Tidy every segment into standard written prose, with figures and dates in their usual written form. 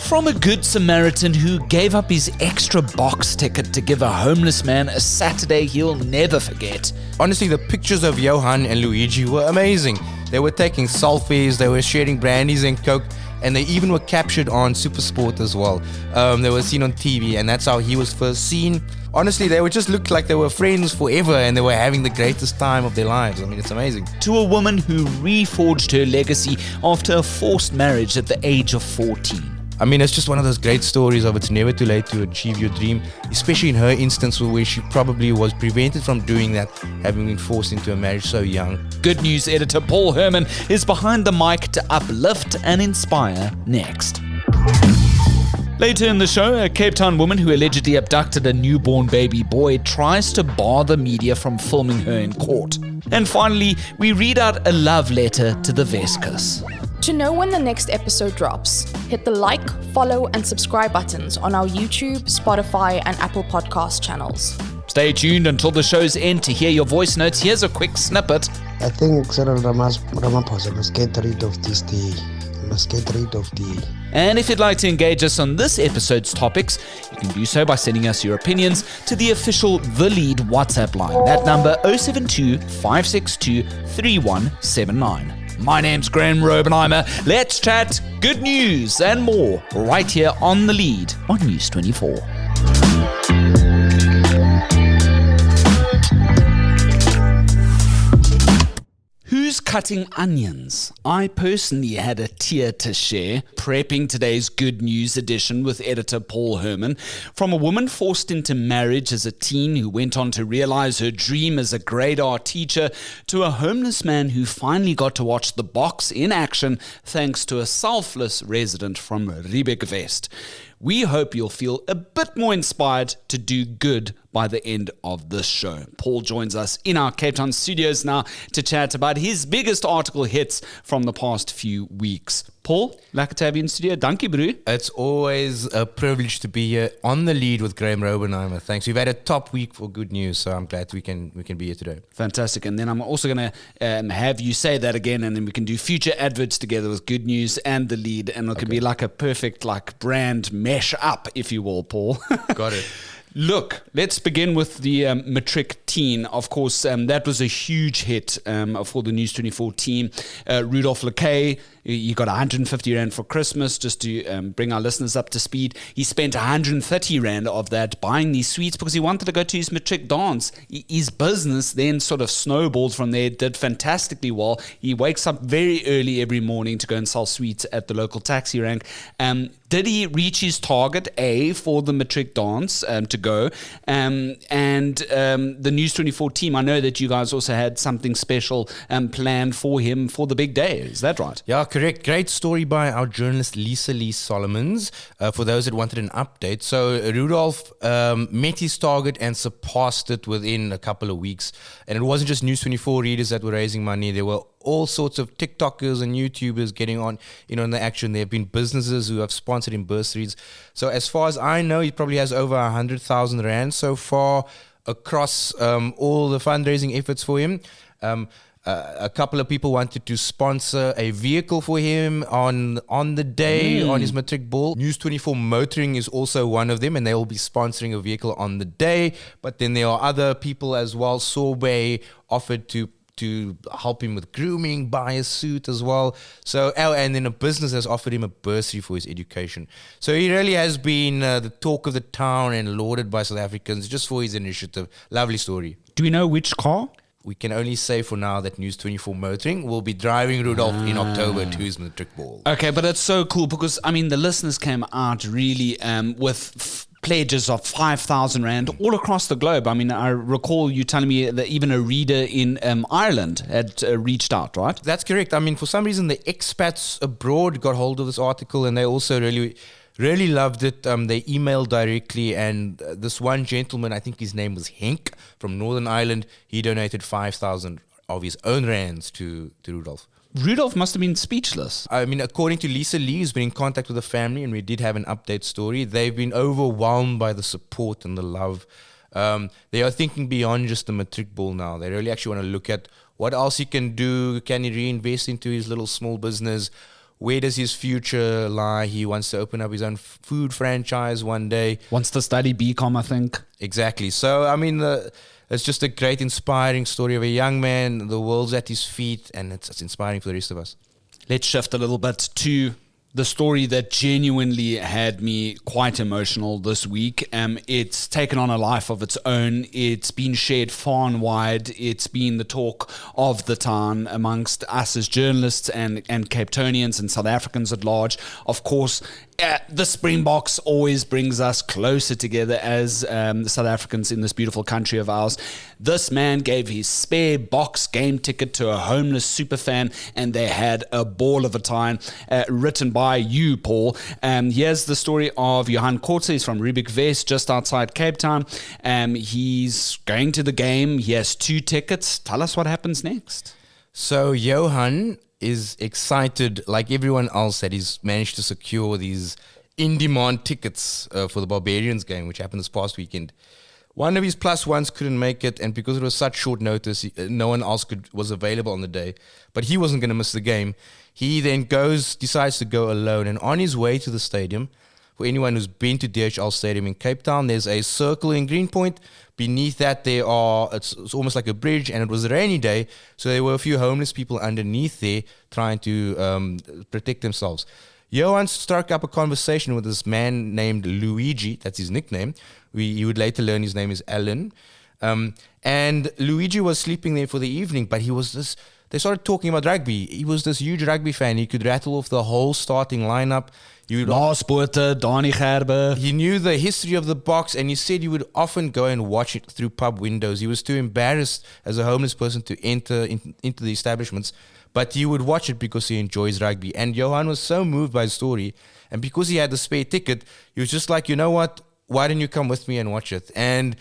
From a good Samaritan who gave up his extra box ticket to give a homeless man a Saturday he'll never forget. Honestly, the pictures of Johan and Luigi were amazing. They were taking selfies, they were sharing brandies and coke, and they even were captured on Supersport as well. They were seen on TV, and that's how he was first seen. Honestly, they would just look like they were friends forever and they were having the greatest time of their lives. I mean, it's amazing. To a woman who reforged her legacy after a forced marriage at the age of 14. I mean, it's just one of those great stories of it's never too late to achieve your dream, especially in her instance where she probably was prevented from doing that, having been forced into a marriage so young. Good News editor Paul Herman is behind the mic to uplift and inspire next. Later in the show, a Cape Town woman who allegedly abducted a newborn baby boy tries to bar the media from filming her in court. And finally, we read out a love letter to the Vescus. To know when the next episode drops, hit the like, follow, and subscribe buttons on our YouTube, Spotify, and Apple Podcast channels. Stay tuned until the show's end to hear your voice notes. Here's a quick snippet. I think Cyril Ramaphosa must get rid of this day. And if you'd like to engage us on this episode's topics, you can do so by sending us your opinions to the official The Lead WhatsApp line. That number 072 562 3179. My name's Graham Robenheimer. Let's chat good news and more right here on The Lead on News 24. Who's cutting onions? I personally had a tear to share, prepping today's Good News edition with editor Paul Herman. From a woman forced into marriage as a teen who went on to realize her dream as a grade art teacher, to a homeless man who finally got to watch the Boks in action thanks to a selfless resident from Riebeek West. We hope you'll feel a bit more inspired to do good by the end of this show. Paul joins us in our Cape Town studios now to chat about his biggest article hits from the past few weeks. Paul, lekker te have you in studio. Dankie, bro. It's always a privilege to be here on The Lead with Graham Robenheimer. Thanks. We've had a top week for good news, so I'm glad we can be here today. Fantastic. And then I'm also going to have you say that again, and then we can do future adverts together with Good News and The Lead, and it can be like a perfect brand mesh up, if you will, Paul. Got it. Look, let's begin with the matric teen. Of course, that was a huge hit for the News 24 team. Rudolphs, he got 150 Rand for Christmas, just to bring our listeners up to speed. He spent 130 Rand of that buying these sweets because he wanted to go to his matric dance. His business then sort of snowballed from there, did fantastically well. He wakes up very early every morning to go and sell sweets at the local taxi rank. Did he reach his target, A, for the matric dance to go? And the News 24 team, I know that you guys also had something special planned for him for the big day. Is that right? Yeah, correct. Great story by our journalist Lisa Lee Solomons. For those that wanted an update. So Rudolph met his target and surpassed it within a couple of weeks. And it wasn't just News 24 readers that were raising money. There were all sorts of TikTokers and YouTubers getting on, in the action. There have been businesses who have sponsored him bursaries. So as far as I know, he probably has over 100,000 Rand so far across all the fundraising efforts for him. A couple of people wanted to sponsor a vehicle for him on the day, on his matric ball. News 24 Motoring is also one of them, and they will be sponsoring a vehicle on the day. But then there are other people as well. Sorbet offered to help him with grooming, buy a suit as well. So, and then a business has offered him a bursary for his education. So he really has been the talk of the town and lauded by South Africans just for his initiative. Lovely story. Do we know which car? We can only say for now that News 24 Motoring will be driving Rudolph in October to his matric ball. Okay, but it's so cool because, the listeners came out really with pledges of 5,000 Rand all across the globe. I recall you telling me that even a reader in Ireland had reached out, right? That's correct. For some reason, the expats abroad got hold of this article and they also really loved it. They emailed directly, and this one gentleman, I think his name was Henk from Northern Ireland, he donated 5,000 of his own rands to Rudolph. Rudolph must have been speechless. According to Lisa Lee, who's been in contact with the family, and we did have an update story, they've been overwhelmed by the support and the love. They are thinking beyond just the matric ball now. They really actually want to look at what else he can do. Can he reinvest into his little small business? where does his future lie? He wants to open up his own food franchise one day. Wants to study BCom, I think. Exactly. So, I mean, it's just a great, inspiring story of a young man. The world's at his feet, and it's inspiring for the rest of us. Let's shift a little bit to the story that genuinely had me quite emotional this week. It's taken on a life of its own. It's been shared far and wide. It's been the talk of the town amongst us as journalists and Cape Townians and South Africans at large. Of course, the Springbox always brings us closer together as the South Africans in this beautiful country of ours. This man gave his spare Boks game ticket to a homeless superfan, and they had a ball of a time, written by you, Paul. Here's the story of Johan Kortze. He's from Rudolphs, just outside Cape Town. He's going to the game. He has 2 tickets. Tell us what happens next. So Johan is excited, like everyone else, that he's managed to secure these in-demand tickets for the Barbarians game, which happened this past weekend. One of his plus ones couldn't make it, and because it was such short notice, no one else was available on the day. But he wasn't going to miss the game. He then decides to go alone, and on his way to the stadium, for anyone who's been to DHL Stadium in Cape Town, there's a circle in Greenpoint. Beneath that, it's almost like a bridge, and it was a rainy day, so there were a few homeless people underneath there trying to protect themselves. Johan struck up a conversation with this man named Luigi. That's his nickname. You would later learn his name is Alan. And Luigi was sleeping there for the evening, but they started talking about rugby. He was this huge rugby fan. He could rattle off the whole starting lineup. Lars Botha, Dani Gerber. He knew the history of the Boks, and he said he would often go and watch it through pub windows. He was too embarrassed as a homeless person to enter into the establishments, but he would watch it because he enjoys rugby. And Johan was so moved by the story, and because he had the spare ticket, he was just like, you know what? Why don't you come with me and watch it? And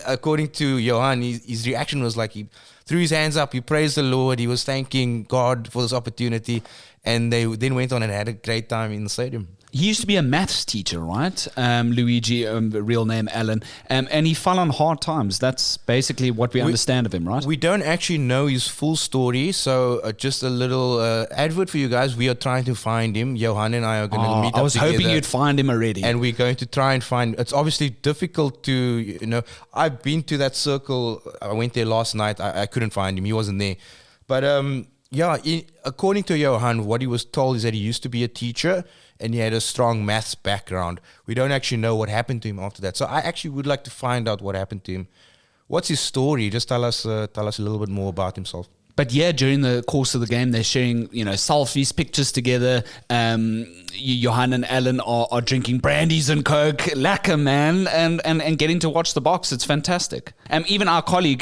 according to Johan, his reaction was like he threw his hands up, he praised the Lord, he was thanking God for this opportunity, and they then went on and had a great time in the stadium. He used to be a maths teacher, right? Luigi, real name Alan, and he fell on hard times. That's basically what we understand of him, right? We don't actually know his full story, so just a little advert for you guys. We are trying to find him. Johan and I are going to meet up together. I was hoping you'd find him already. And we're going to try and find... It's obviously difficult to, I've been to that circle. I went there last night. I couldn't find him. He wasn't there. But according to Johan, what he was told is that he used to be a teacher and he had a strong maths background. We don't actually know what happened to him after that. So I actually would like to find out what happened to him. What's his story? Just tell us a little bit more about himself. But yeah, during the course of the game, they're sharing, selfies, pictures together. Johan and Alan are drinking brandies and Coke, lacquer, man, and getting to watch the Boks. It's fantastic. Even our colleague,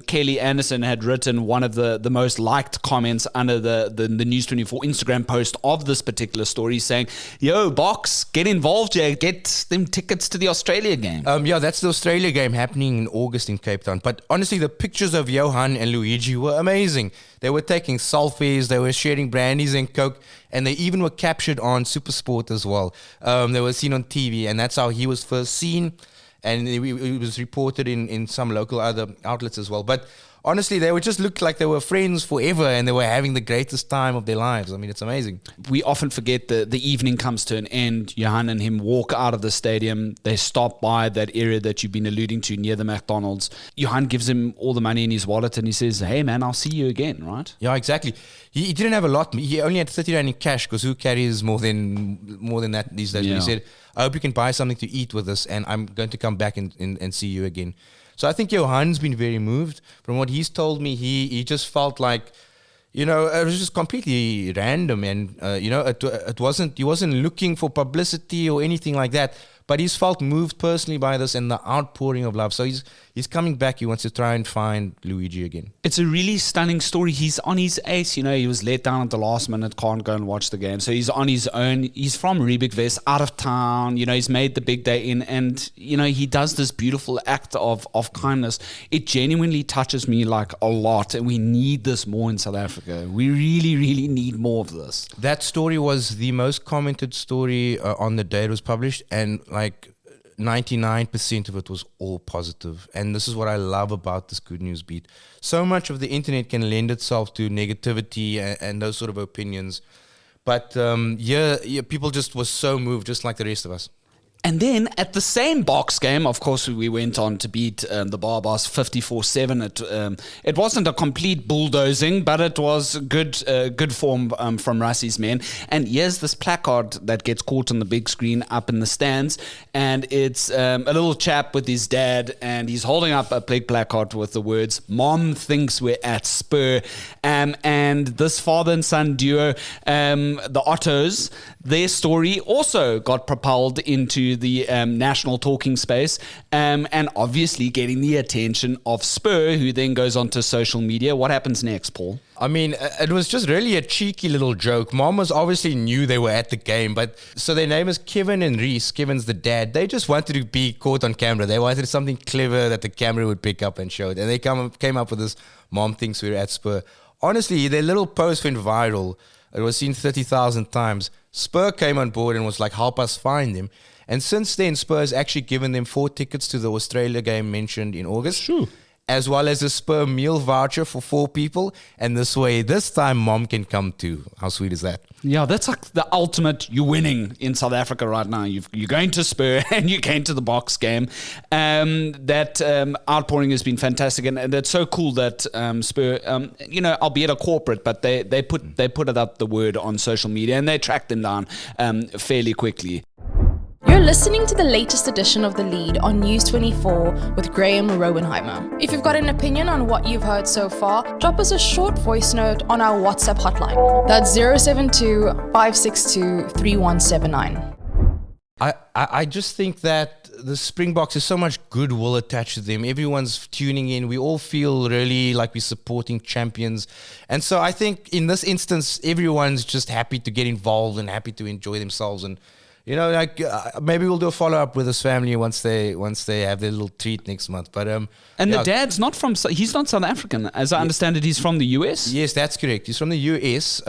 Kelly Anderson, had written one of the most liked comments under the News 24 Instagram post of this particular story saying, yo, Boks, get involved here, get them tickets to the Australia game. That's the Australia game happening in August in Cape Town. But honestly, the pictures of Johan and Luigi were amazing. They were taking selfies, they were sharing brandies and Coke, and they even were captured on SuperSport as well. They were seen on TV, and that's how he was first seen, and it was reported in some local other outlets as well. But honestly, they would just look like they were friends forever, and they were having the greatest time of their lives. I mean, it's amazing. We often forget that the evening comes to an end. Johan and him walk out of the stadium. They stop by that area that you've been alluding to near the McDonald's. Johan gives him all the money in his wallet, and he says, hey, man, I'll see you again, right? Yeah, exactly. He didn't have a lot. He only had 30 Rand in cash, because who carries more than that these days? Yeah. He said, I hope you can buy something to eat with us, and I'm going to come back and see you again. So I think Johan's been very moved. From what he's told me, he just felt like, it was just completely random, and it wasn't. He wasn't looking for publicity or anything like that. But he's felt moved personally by this and the outpouring of love. So he's coming back. He wants to try and find Luigi again. It's a really stunning story. He's on his ace. He was let down at the last minute, can't go and watch the game. So he's on his own. He's from Rudolphs, out of town. He's made the big day in. And, he does this beautiful act of kindness. It genuinely touches me like a lot. And we need this more in South Africa. We really, really need more of this. That story was the most commented story on the day it was published. And 99% of it was all positive. And this is what I love about this Good News Beat. So much of the internet can lend itself to negativity and those sort of opinions. But yeah, people just was so moved, just like the rest of us. And then at the same Boks game, of course, we went on to beat the Barbars 54-7. It wasn't a complete bulldozing, but it was good form from Rassi's men. And here's this placard that gets caught on the big screen up in the stands. And it's a little chap with his dad, and he's holding up a big placard with the words, "Mom thinks we're at Spur." And this father and son duo, the Ottos, their story also got propelled into the national talking space, and obviously getting the attention of Spur, who then goes onto social media. What happens next, Paul? I mean, it was just really a cheeky little joke. Mom was obviously knew they were at the game, but so their name is Kevin and Reese. Kevin's the dad. They just wanted to be caught on camera. They wanted something clever that the camera would pick up and show it. And they came up with this, "Mom thinks we're at Spur." Honestly, their little post went viral. It was seen 30,000 times. Spur came on board and was like, "Help us find him." And since then, Spur's actually given them 4 tickets to the Australia game mentioned in August. Sure. As well as a Spur meal voucher for 4 people. And this time, Mom can come too. How sweet is that? Yeah, that's like the ultimate, you're winning in South Africa right now. You're going to Spur and you're going to the Boks game. That outpouring has been fantastic. And it's so cool that Spur, albeit a corporate, but they put it up the word on social media and they tracked them down fairly quickly. You're listening to the latest edition of The Lead on News 24 with Graham Rowenheimer. If you've got an opinion on what you've heard so far, drop us a short voice note on our WhatsApp hotline. That's 072-562-3179. I just think that the Springboks is so much goodwill attached to them. Everyone's tuning in. We all feel really like we're supporting champions. And so I think in this instance, everyone's just happy to get involved and happy to enjoy themselves. And maybe we'll do a follow-up with his family once they have their little treat next month. But the dad's he's not South African. As I understand it, he's from the US? Yes, that's correct. He's from the US.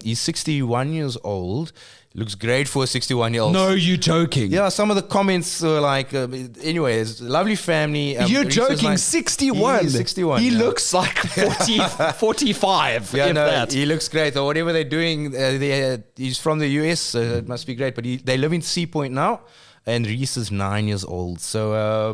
He's 61 years old. Looks great for a 61-year-old. No, you're joking. Yeah, some of the comments were like, anyway, it's a lovely family. You're joking, like, 61. He's 61. He looks like 45. Yeah, no, that. He looks great. Or whatever they're doing, he's from the US, so it must be great. But they live in Sea Point now, and Reese is 9 years old. So, I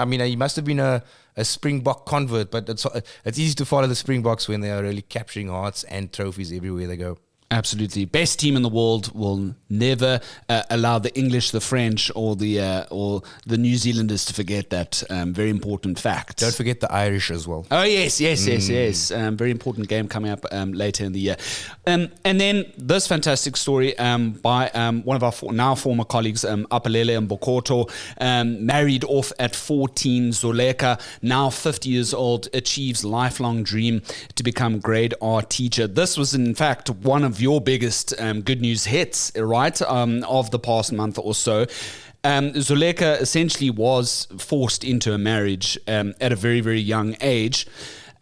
mean, he must have been a Springbok convert, but it's easy to follow the Springboks when they are really capturing hearts and trophies everywhere they go. Absolutely. Best team in the world will never allow the English, the French, or the New Zealanders to forget that very important fact. Don't forget the Irish as well. Oh, yes. Very important game coming up later in the year. And then this fantastic story by one of our now former colleagues, Apalele and Bokoto, married off at 14. Zoleka, now 50 years old, achieves lifelong dream to become grade R teacher. This was, in fact, one of your biggest good news hits, right, of the past month or so. Zoleka essentially was forced into a marriage at a very, very young age.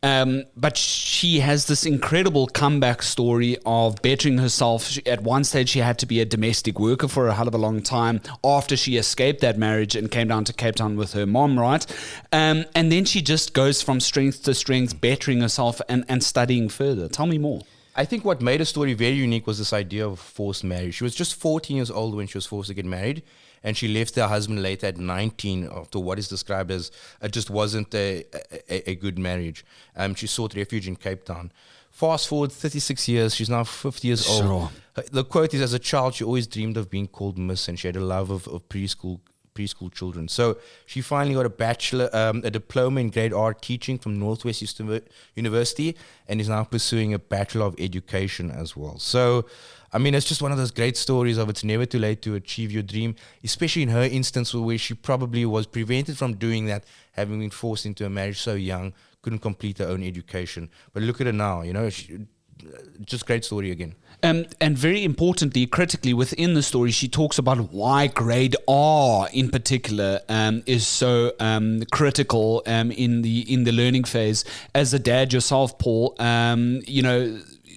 But she has this incredible comeback story of bettering herself. At one stage, she had to be a domestic worker for a hell of a long time after she escaped that marriage and came down to Cape Town with her mom, right? And then she just goes from strength to strength, bettering herself and studying further. Tell me more. I think what made her story very unique was this idea of forced marriage. She was just 14 years old when she was forced to get married, and she left her husband later at 19 after what is described as it just wasn't a good marriage. She sought refuge in Cape Town. Fast forward 36 years, she's now 50 years old. Sure. The quote is, as a child, she always dreamed of being called Miss, and she had a love of preschool children. So she finally got a diploma in grade R teaching from Northwest University, and is now pursuing a Bachelor of Education as well. So, I mean, it's just one of those great stories of it's never too late to achieve your dream, especially in her instance where she probably was prevented from doing that, having been forced into a marriage so young, couldn't complete her own education. But look at her now, just great story again. And very importantly, critically within the story, she talks about why grade R in particular is so critical in the learning phase. As a dad yourself, Paul,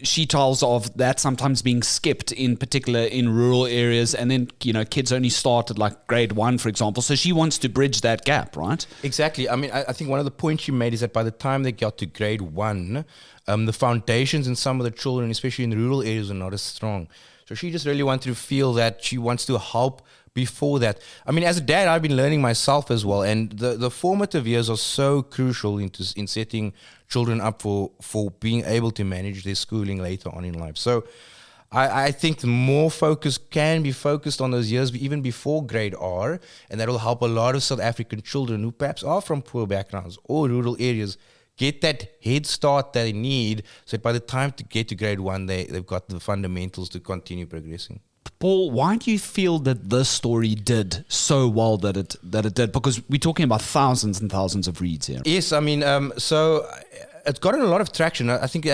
she tells of that sometimes being skipped in particular in rural areas, and then kids only start at like grade 1, for example. So she wants to bridge that gap, right? Exactly. I mean, I think one of the points you made is that by the time they got to grade 1, the foundations in some of the children, especially in rural areas, are not as strong. So she just really wanted to feel that she wants to help before that. I mean, as a dad, I've been learning myself as well, and the formative years are so crucial in setting children up for being able to manage their schooling later on in life. So I think the more focus can be focused on those years even before grade R, and that will help a lot of South African children who perhaps are from poor backgrounds or rural areas get that head start that they need, so that by the time to get to grade 1, they've got the fundamentals to continue progressing. Paul, why do you feel that this story did so well that it did? Because we're talking about thousands and thousands of reads here. Yes, I mean, so it's gotten a lot of traction. I think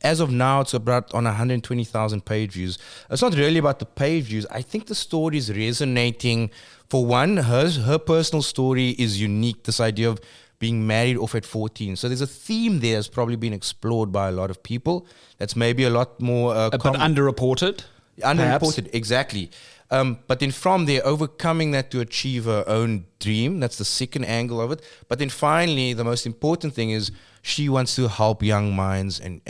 as of now, it's about on 120,000 page views. It's not really about the page views. I think the story is resonating. For one, her personal story is unique. This idea of being married off at 14. So there's a theme there that's probably been explored by a lot of people. That's maybe a lot more... but underreported? Underreported, exactly. But then from there, overcoming that to achieve her own dream. That's the second angle of it. But then finally, the most important thing is she wants to help young minds. And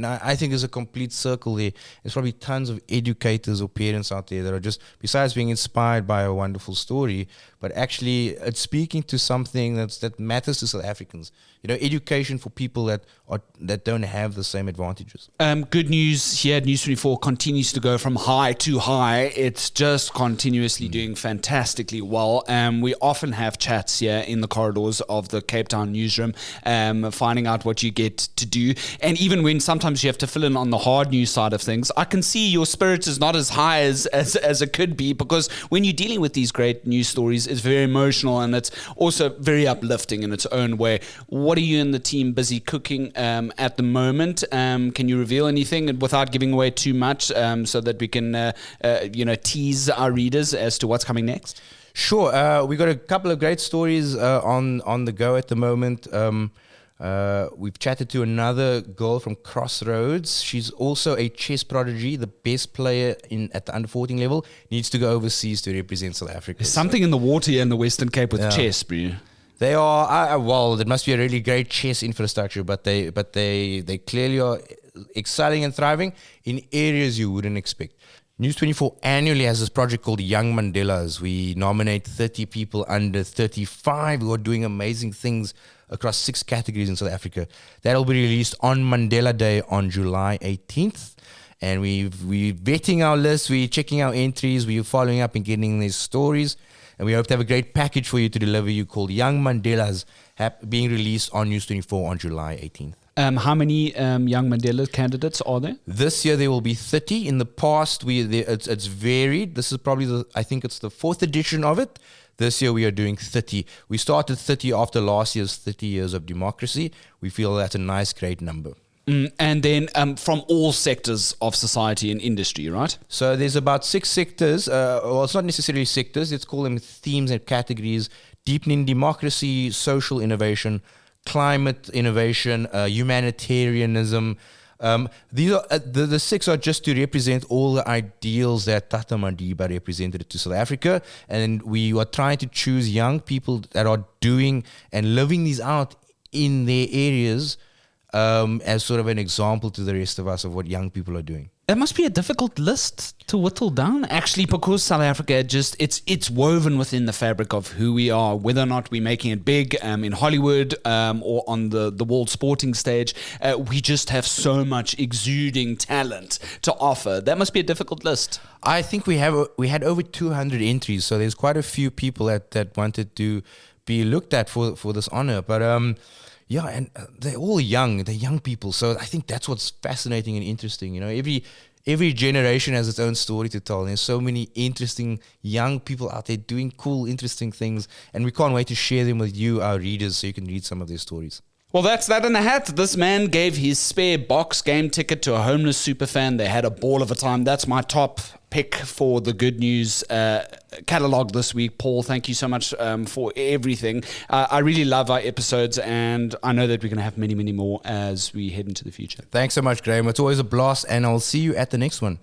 I think there's a complete circle there. There's probably tons of educators or parents out there that are just, besides being inspired by a wonderful story, but actually it's speaking to something that matters to South Africans. Education for people that don't have the same advantages. Good news here at News 24 continues to go from high to high. It's just continuously doing fantastically well. We often have chats here in the corridors of the Cape Town newsroom, finding out what you get to do. And even when sometimes you have to fill in on the hard news side of things, I can see your spirit is not as high as it could be, because when you're dealing with these great news stories, it's very emotional and it's also very uplifting in its own way. What are you and the team busy cooking at the moment? Can you reveal anything without giving away too much, so that we can tease our readers as to what's coming next? Sure. We got a couple of great stories on the go at the moment. We've chatted to another girl from Crossroads. She's also a chess prodigy, the best player at the under 14 level. Needs to go overseas to represent South Africa. There's something in the water here in the Western Cape with chess, bro. They are there must be a really great chess infrastructure, but they clearly are excelling and thriving in areas you wouldn't expect. News 24 annually has this project called Young Mandelas. We nominate 30 people under 35 who are doing amazing things across 6 categories in South Africa. That'll be released on Mandela Day on July 18th. And we're vetting our list, we're checking our entries, we're following up and getting these stories. And we hope to have a great package for you to deliver you called Young Mandelas, being released on News 24 on July 18th. How many Young Mandela candidates are there? This year there will be 30. In the past, it's varied. This is probably I think it's the 4th edition of it. This year we are doing 30. We started 30 after last year's 30 years of democracy. We feel that's a nice, great number. And then from all sectors of society and industry, right? So there's about 6 sectors. Well, it's not necessarily sectors. Let's call them themes and categories. Deepening democracy, social innovation, climate innovation, humanitarianism. These are the 6 are just to represent all the ideals that Tata Madiba represented to South Africa, and we are trying to choose young people that are doing and living these out in their areas, as sort of an example to the rest of us of what young people are doing. That must be a difficult list to whittle down, actually, because South Africa it's woven within the fabric of who we are, whether or not we're making it big in Hollywood or on the world sporting stage. We just have so much exuding talent to offer. That must be a difficult list. I think we had over 200 entries, so there's quite a few people that wanted to be looked at for this honor. But yeah, and they're all young. They're young people. So I think that's what's fascinating and interesting. Every generation has its own story to tell. And there's so many interesting young people out there doing cool, interesting things. And we can't wait to share them with you, our readers, so you can read some of their stories. Well, that's that in a hat. This man gave his spare Boks game ticket to a homeless superfan. They had a ball of a time. That's my top pick for the Good News catalog this week. Paul, thank you so much for everything. I really love our episodes, and I know that we're going to have many, many more as we head into the future. Thanks so much, Graham. It's always a blast, and I'll see you at the next one.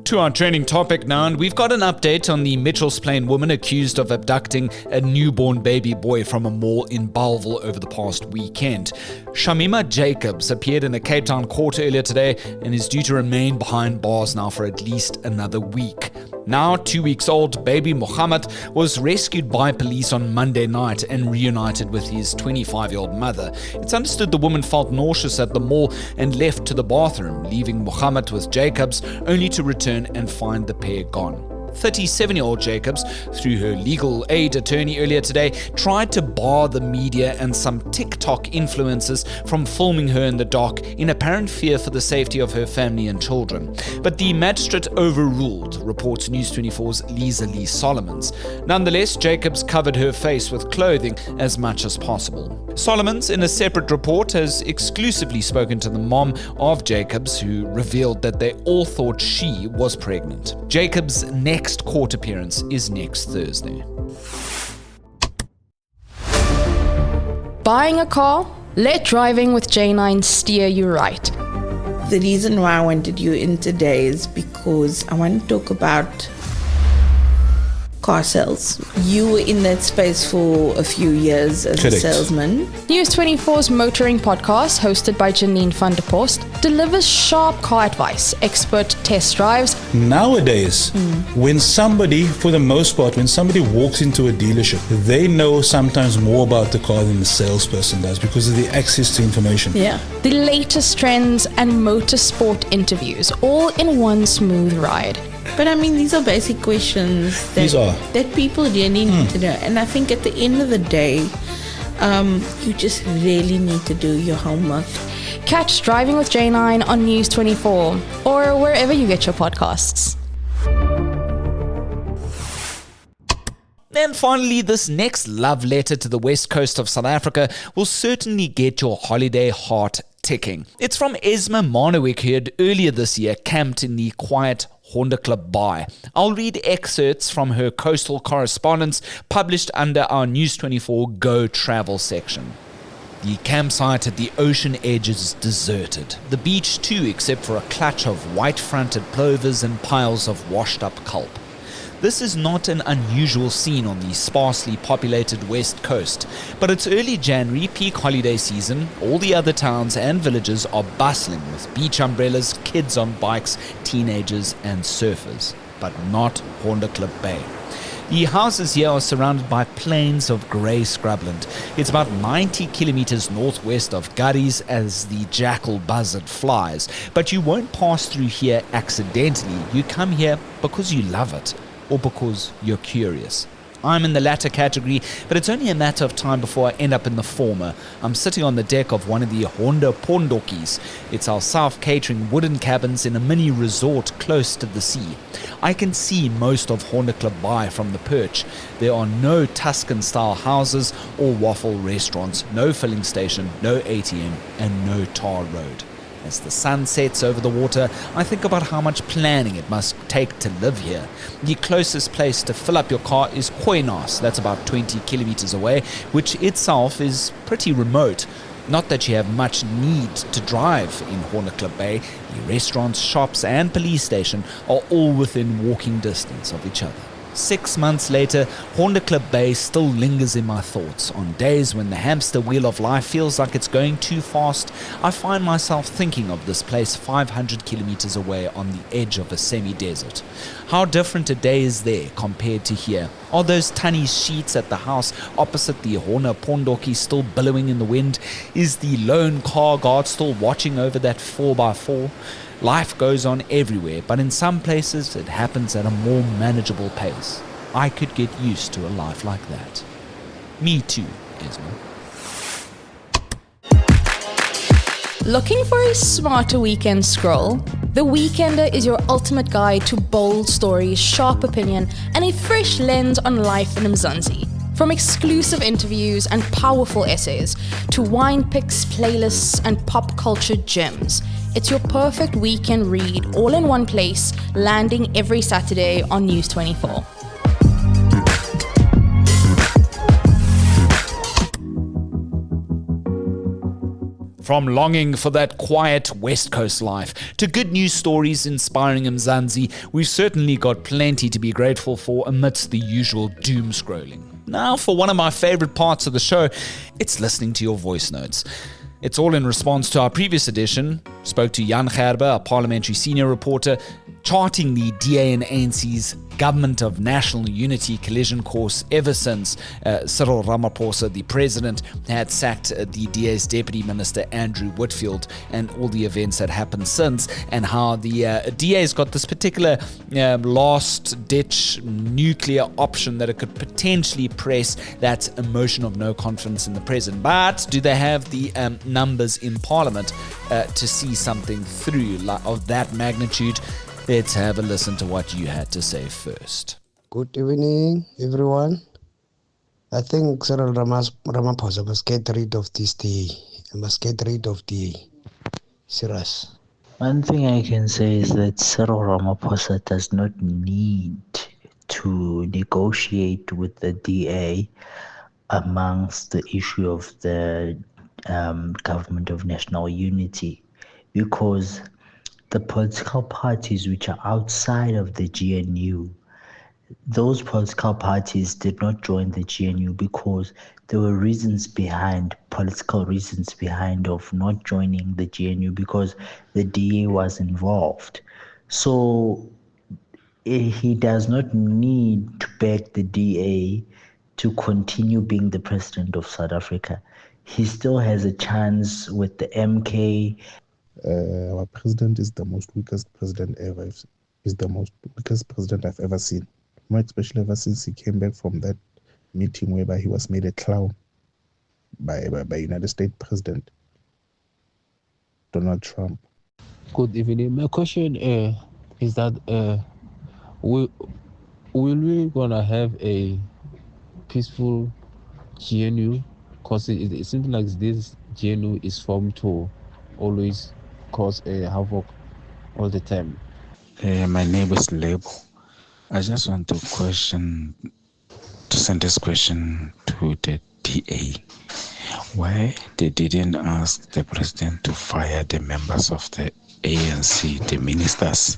To our trending topic now, and we've got an update on the Mitchells Plain woman accused of abducting a newborn baby boy from a mall in Bellville over the past weekend. Shamima Jacobs appeared in a Cape Town court earlier today and is due to remain behind bars now for at least another week. Now 2 weeks old, baby Mohammed was rescued by police on Monday night and reunited with his 25-year-old mother. It's understood the woman felt nauseous at the mall and left to the bathroom, leaving Mohammed with Jacobs, only to return and find the pair gone. 37-year-old Jacobs, through her legal aid attorney earlier today, tried to bar the media and some TikTok influencers from filming her in the dock in apparent fear for the safety of her family and children. But the magistrate overruled, reports News 24's Lisa Lee Solomons. Nonetheless, Jacobs covered her face with clothing as much as possible. Solomons, in a separate report, has exclusively spoken to the mom of Jacobs, who revealed that they all thought she was pregnant. Jacobs' next court appearance is next Thursday. Buying a car? Let driving with J9 steer you right. The reason why I wanted you in today is because I want to talk about car sales. You were in that space for a few years as Correct. a salesman. News 24's motoring podcast, hosted by Janine van der Post, delivers sharp car advice, expert test drives. Nowadays, when somebody, for the most part, when somebody walks into a dealership, they know sometimes more about the car than the salesperson does because of the access to information. Yeah. The latest trends and motorsport interviews, all in one smooth ride. But I mean, these are basic questions that people really need to know. And I think at the end of the day, you just really need to do your homework. Catch Driving with J9 on News 24 or wherever you get your podcasts. And finally, this next love letter to the west coast of South Africa will certainly get your holiday heart ticking. It's from Esma Marnowick, who had earlier this year camped in the quiet Honderklip Bay. I'll read excerpts from her coastal correspondence published under our News 24 Go Travel section. The campsite at the ocean edge is deserted. The beach too, except for a clutch of white-fronted plovers and piles of washed-up kelp. This is not an unusual scene on the sparsely populated west coast, but it's early January, peak holiday season. All the other towns and villages are bustling with beach umbrellas, kids on bikes, teenagers and surfers, but not Honderklip Bay. The houses here are surrounded by plains of grey scrubland. It's about 90 kilometers northwest of Gurries as the jackal buzzard flies, but you won't pass through here accidentally. You come here because you love it, or because you're curious. I'm in the latter category, but it's only a matter of time before I end up in the former. I'm sitting on the deck of one of the Honda Pondokkies. It's our self-catering wooden cabins in a mini resort close to the sea. I can see most of Honderklip Bay from the perch. There are no Tuscan-style houses or waffle restaurants, no filling station, no ATM, and no tar road. As the sun sets over the water, I think about how much planning it must take to live here. The closest place to fill up your car is Koinas, that's about 20 kilometers away, which itself is pretty remote. Not that you have much need to drive in Honderklip Bay. The restaurants, shops and police station are all within walking distance of each other. 6 months later, Honderklip Bay still lingers in my thoughts. On days when the hamster wheel of life feels like it's going too fast, I find myself thinking of this place 500 kilometers away on the edge of a semi-desert. How different a day is there compared to here? Are those tunny sheets at the house opposite the Honda Pondokkie still billowing in the wind? Is the lone car guard still watching over that 4x4? Life goes on everywhere, but in some places it happens at a more manageable pace. I could get used to a life like that. Me too, Esma. Looking for a smarter weekend scroll? The Weekender is your ultimate guide to bold stories, sharp opinion, and a fresh lens on life in Mzansi. From exclusive interviews and powerful essays to wine picks, playlists, and pop culture gems, it's your perfect weekend read all in one place, landing every Saturday on News 24. From longing for that quiet West Coast life to good news stories inspiring Mzansi, we've certainly got plenty to be grateful for amidst the usual doom scrolling. Now, for one of my favorite parts of the show, it's listening to your voice notes. It's all in response to our previous edition. Spoke to Jan Gerber, our parliamentary senior reporter, charting the DA and ANC's Government of National Unity collision course ever since Cyril Ramaphosa, the president, had sacked the DA's deputy minister Andrew Whitfield, and all the events that happened since, and how the DA's got this particular last-ditch nuclear option that it could potentially press that emotion of no confidence in the president. But do they have the numbers in Parliament to see something through of that magnitude? Let's have a listen to what you had to say first. Good evening, everyone. I think Cyril Ramaphosa must get rid of this DA. He must get rid of DA. Serious. One thing I can say is that Cyril Ramaphosa does not need to negotiate with the DA amongst the issue of the Government of National Unity, because the political parties which are outside of the GNU, those political parties did not join the GNU because there were political reasons behind of not joining the GNU, because the DA was involved. So he does not need to beg the DA to continue being the president of South Africa. He still has a chance with the MK. Our president is the most weakest president ever. He's the most weakest president I've ever seen. More especially ever since he came back from that meeting whereby he was made a clown by United States President Donald Trump. Good evening. My question is that will we gonna have a peaceful GNU? Because it seems like this GNU is formed to always cause a havoc all the time. My name is Lebo. I just want to send this question to the DA. Why they didn't ask the president to fire the members of the ANC, the ministers,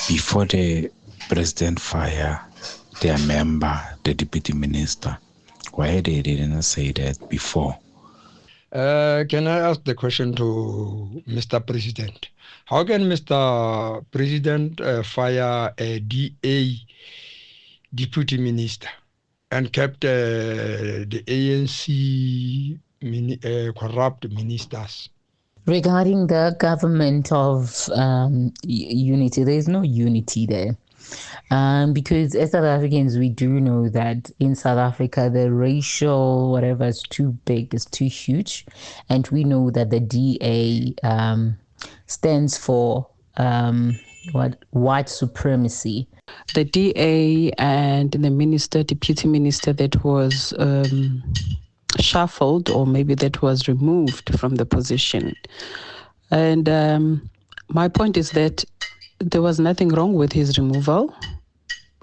before the president fire their member, the deputy minister? Why they didn't say that before? Can I ask the question to Mr. President? How can Mr. President fire a DA deputy minister and kept the ANC corrupt ministers? Regarding the government of unity, there is no unity there. Because as South Africans, we do know that in South Africa, the racial whatever is too big, is too huge. And we know that the DA stands for white supremacy. The DA and the deputy minister that was shuffled, or maybe that was removed from the position. And my point is that there was nothing wrong with his removal.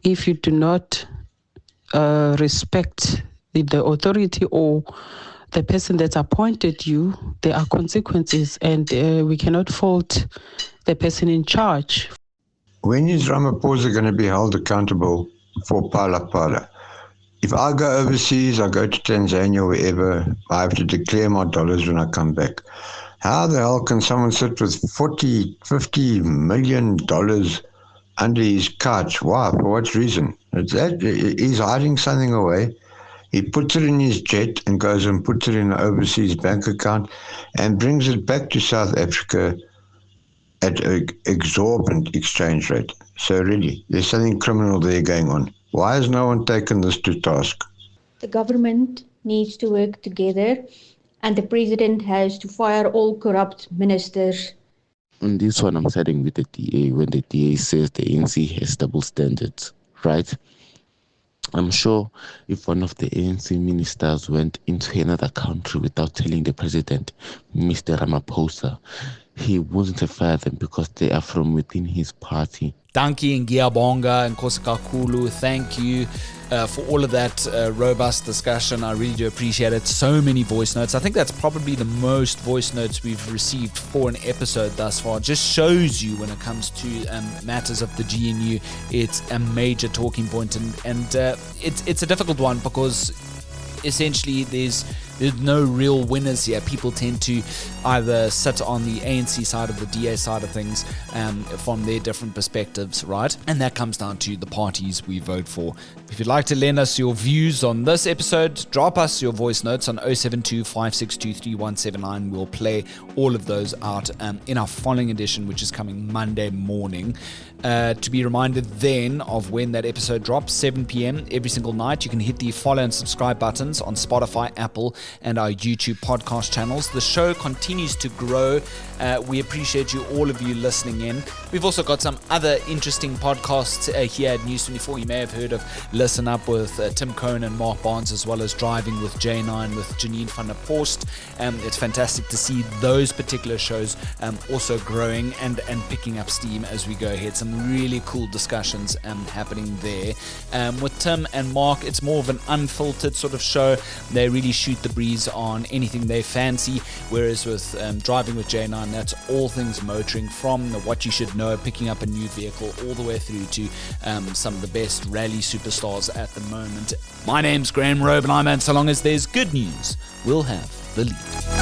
If you do not respect the authority or the person that appointed you, there are consequences, and we cannot fault the person in charge. When is Ramaphosa going to be held accountable for Pala? If I go overseas, I go to Tanzania, wherever, I have to declare my dollars when I come back. How the hell can someone sit with $50 million under his couch? Why? For what reason? He's hiding something away. He puts it in his jet and goes and puts it in an overseas bank account and brings it back to South Africa at an exorbitant exchange rate. So really, there's something criminal there going on. Why has no one taken this to task? The government needs to work together, and the president has to fire all corrupt ministers. On this one, I'm siding with the DA when the DA says the ANC has double standards, right? I'm sure if one of the ANC ministers went into another country without telling the president, Mr. Ramaphosa, he wouldn't have fired them because they are from within his party. Dankie and Ngiyabonga and Kosikakulu, thank you for all of that robust discussion. I really do appreciate it. So many voice notes. I think that's probably the most voice notes we've received for an episode thus far. It just shows you when it comes to matters of the GNU, it's a major talking point, and it's a difficult one because essentially there's no real winners here. People tend to either sit on the ANC side of the DA side of things from their different perspectives, right? And that comes down to the parties we vote for. If you'd like to lend us your views on this episode, drop us your voice notes on 072-562-3179. We'll play all of those out in our following edition, which is coming Monday morning. To be reminded then of when that episode drops, 7 p.m. every single night. You can hit the follow and subscribe buttons on Spotify, Apple, and our YouTube podcast channels. The show continues to grow. We appreciate you, all of you listening in. We've also got some other interesting podcasts here at News 24. You may have heard of Listen Up with Tim Cohen and Mark Barnes, as well as Driving with J9 with Janine van der Post. It's fantastic to see those particular shows also growing and picking up steam as we go ahead. Some really cool discussions happening there. With Tim and Mark, it's more of an unfiltered sort of show. They really shoot the breeze on anything they fancy, whereas with Driving with J9, that's all things motoring, from what you should know, picking up a new vehicle, all the way through to some of the best rally superstars at the moment. My name's Graham Robenheimer, and so long as there's good news, we'll have the lead.